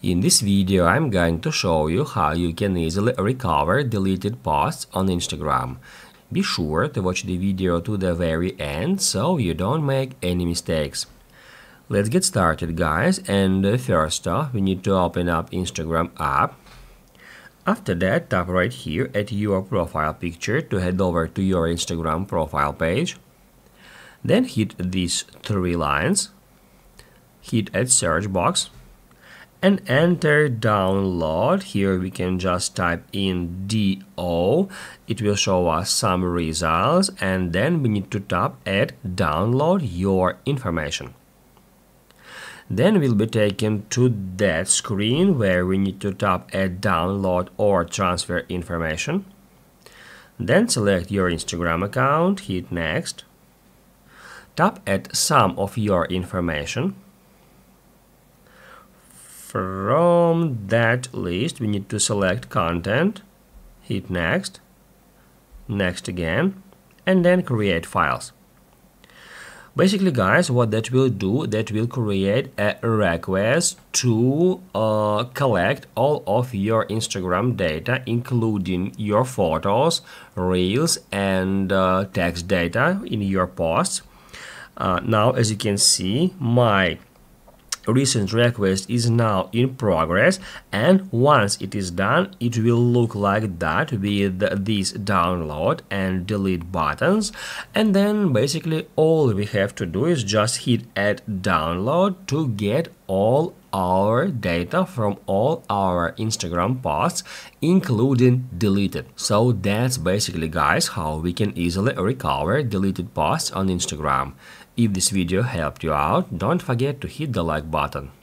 In this video, I'm going to show you how you can easily recover deleted posts on Instagram. Be sure to watch the video to the very end so you don't make any mistakes. Let's get started, guys, and first off, we need to open up Instagram app. After that, tap right here at your profile picture to head over to your Instagram profile page. Then hit these three lines, hit add search box, and enter download. Here we can just type in DO. It will show us some results, and then we need to tap add download your information. Then we'll be taken to that screen where we need to tap add download or transfer information. Then select your Instagram account, hit next. Tap add some of your information. From that list, we need to select content, hit next, next again, and then create files. Basically, guys, what that will do, that will create a request to collect all of your Instagram data, including your photos, reels, and text data in your posts. Now, as you can see, my recent request is now in progress, and once it is done, it will look like that with these download and delete buttons. And then basically all we have to do is just hit add download to get all our data from all our Instagram posts, including deleted. So that's basically, guys, how we can easily recover deleted posts on Instagram. If this video helped you out, don't forget to hit the like button.